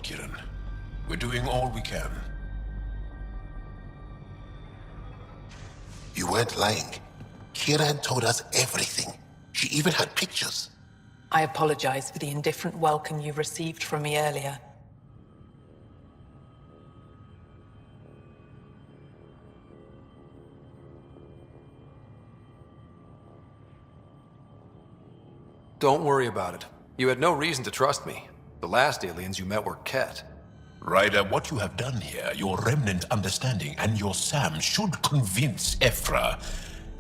Kieran. We're doing all we can. You weren't lying. Kieran told us everything. She even had pictures. I apologize for the indifferent welcome you received from me earlier. Don't worry about it. You had no reason to trust me. The last aliens you met were Ket. Ryder, what you have done here, your remnant understanding, and your Sam should convince Ephra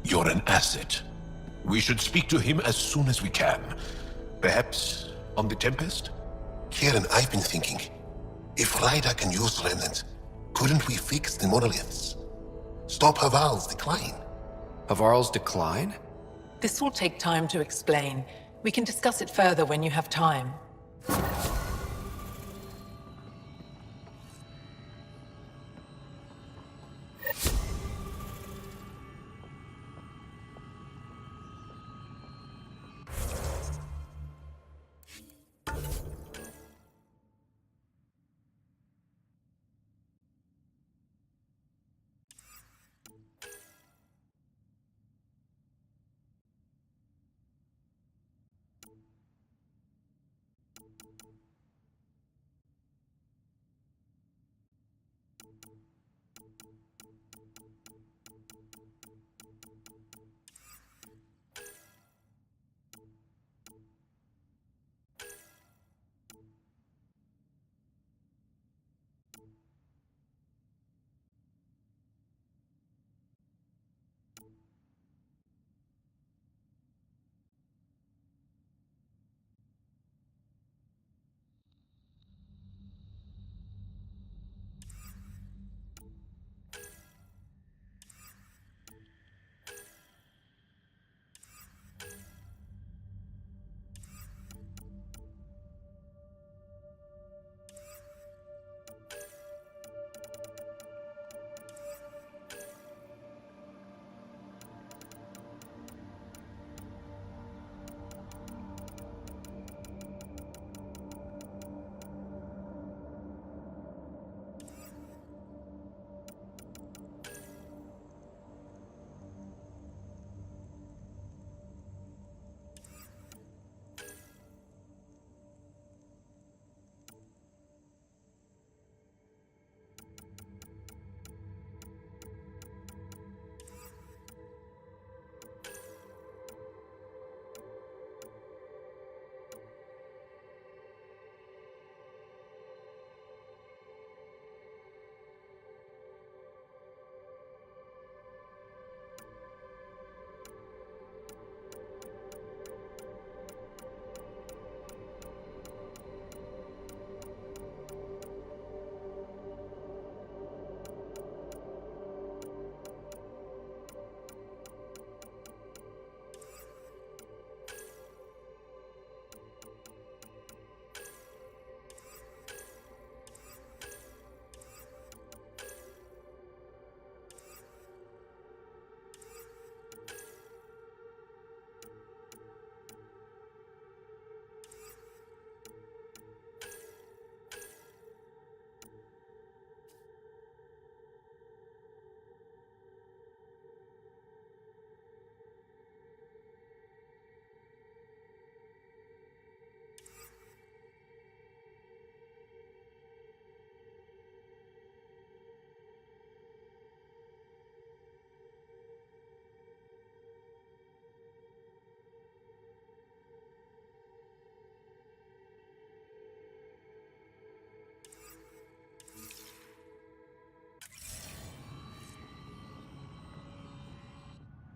you're an asset. We should speak to him as soon as we can. Perhaps on the Tempest? Kieran, I've been thinking. If Ryder can use remnant, couldn't we fix the monoliths? Stop Haval's decline? Havarl's decline? This will take time to explain. We can discuss it further when you have time.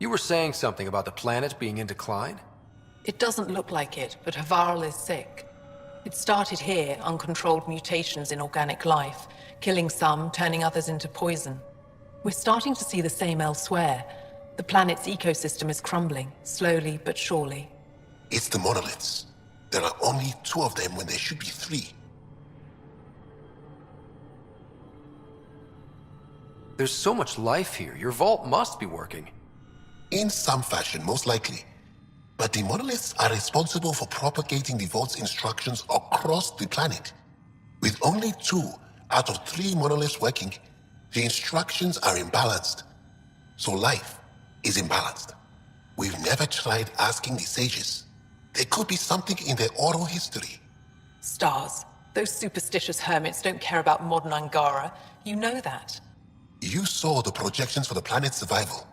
You were saying something about the planet being in decline? It doesn't look like it, but Havarl is sick. It started here, uncontrolled mutations in organic life, killing some, turning others into poison. We're starting to see the same elsewhere. The planet's ecosystem is crumbling, slowly but surely. It's the monoliths. There are only 2 of them when there should be 3. There's so much life here. Your vault must be working. In some fashion, most likely. But the monoliths are responsible for propagating the vault's instructions across the planet. With only 2 out of 3 monoliths working, the instructions are imbalanced. So life is imbalanced. We've never tried asking the sages. There could be something in their oral history. Stars. Those superstitious hermits don't care about modern Angara. You know that. You saw the projections for the planet's survival.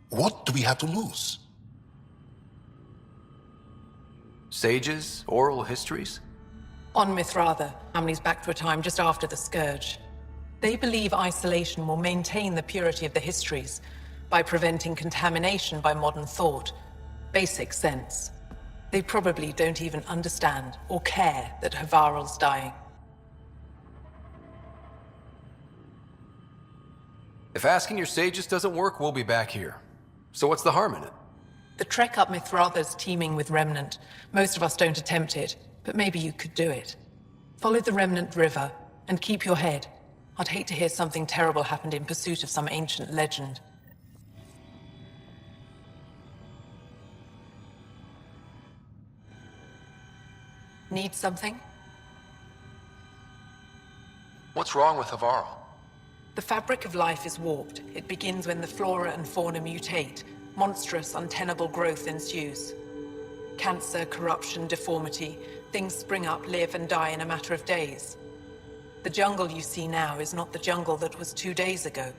What do we have to lose? Sages? Oral histories? On Mithratha, families back to a time just after the Scourge. They believe isolation will maintain the purity of the histories by preventing contamination by modern thought. Basic sense. They probably don't even understand or care that Havarl's dying. If asking your sages doesn't work, we'll be back here. So what's the harm in it? The trek up Mithratha's teeming with Remnant. Most of us don't attempt it, but maybe you could do it. Follow the Remnant River, and keep your head. I'd hate to hear something terrible happened in pursuit of some ancient legend. Need something? What's wrong with Havarl? The fabric of life is warped. It begins when the flora and fauna mutate. Monstrous, untenable growth ensues. Cancer, corruption, deformity. Things spring up, live, and die in a matter of days. The jungle you see now is not the jungle that was 2 days ago.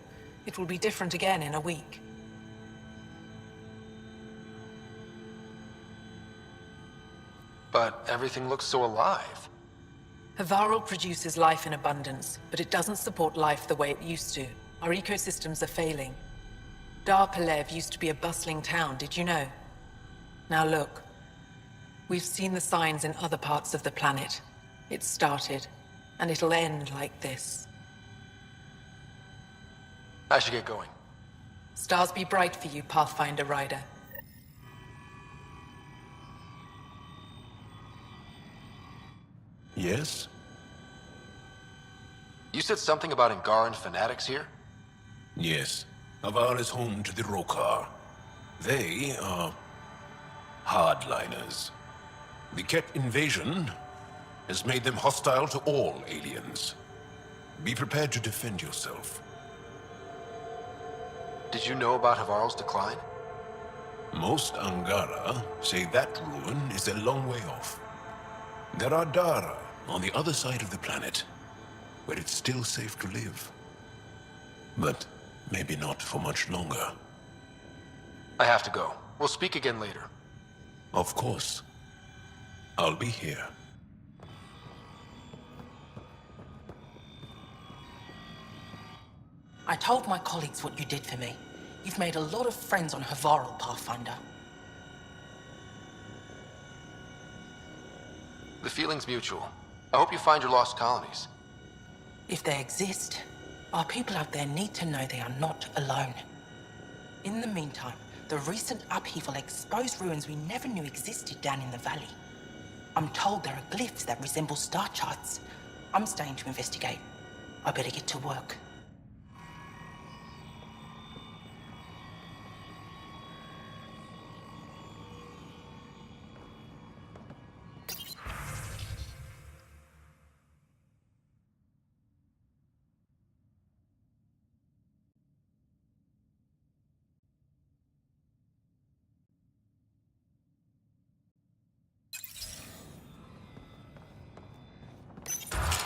It will be different again in a week. But everything looks so alive. Havarl produces life in abundance, but it doesn't support life the way it used to. Our ecosystems are failing. Dar Palev used to be a bustling town, did you know? Now look. We've seen the signs in other parts of the planet. It started, and it'll end like this. I should get going. Stars be bright for you, Pathfinder Rider. Yes? You said something about Angaran fanatics here? Yes. Avar is home to the Rokar. They are hardliners. The Ket invasion has made them hostile to all aliens. Be prepared to defend yourself. Did you know about Havarl's decline? Most Angara say that ruin is a long way off. There are Dara on the other side of the planet, where it's still safe to live. But maybe not for much longer. I have to go. We'll speak again later. Of course. I'll be here. I told my colleagues what you did for me. You've made a lot of friends on Havarl, Pathfinder. The feeling's mutual. I hope you find your lost colonies. If they exist, our people out there need to know they are not alone. In the meantime, the recent upheaval exposed ruins we never knew existed down in the valley. I'm told there are glyphs that resemble star charts. I'm staying to investigate. I better get to work.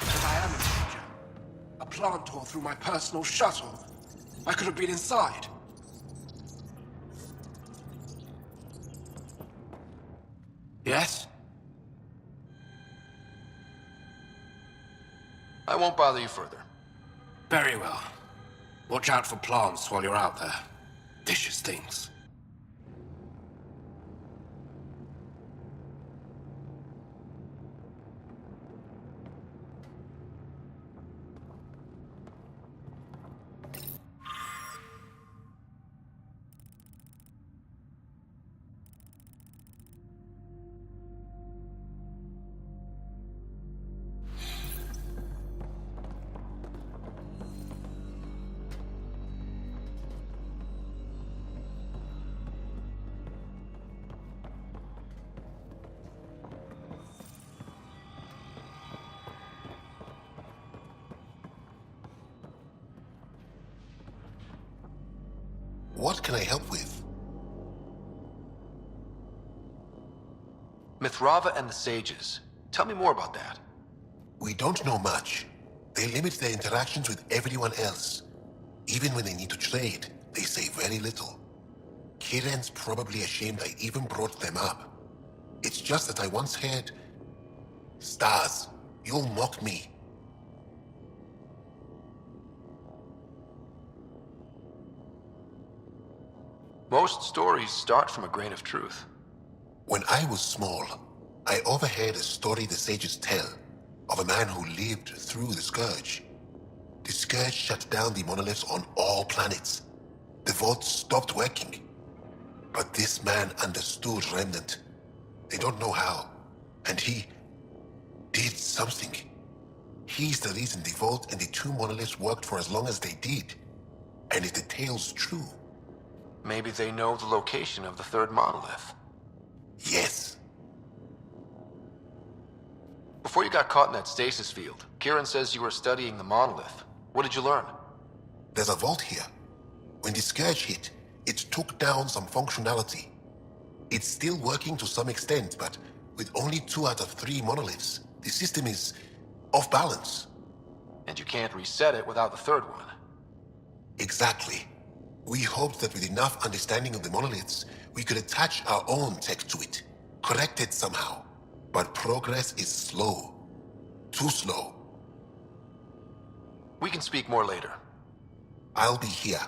But I am in danger. A plant tore through my personal shuttle. I could have been inside. Yes? I won't bother you further. Very well. Watch out for plants while you're out there. Vicious things. What can I help with? Mithrava and the Sages. Tell me more about that. We don't know much. They limit their interactions with everyone else. Even when they need to trade, they say very little. Kiren's probably ashamed I even brought them up. It's just that I once heard... Stars, you'll mock me. Most stories start from a grain of truth. When I was small, I overheard a story the sages tell of a man who lived through the Scourge. The Scourge shut down the monoliths on all planets. The vaults stopped working. But this man understood Remnant. They don't know how. And he did something. He's the reason the vault and the two monoliths worked for as long as they did. And if the tale's true... Maybe they know the location of the third monolith. Yes. Before you got caught in that stasis field, Kiren says you were studying the monolith. What did you learn? There's a vault here. When the Scourge hit, it took down some functionality. It's still working to some extent, but with only 2 out of 3 monoliths, the system is off balance. And you can't reset it without the third one. Exactly. We hoped that with enough understanding of the monoliths, we could attach our own tech to it, correct it somehow. But progress is slow. Too slow. We can speak more later. I'll be here.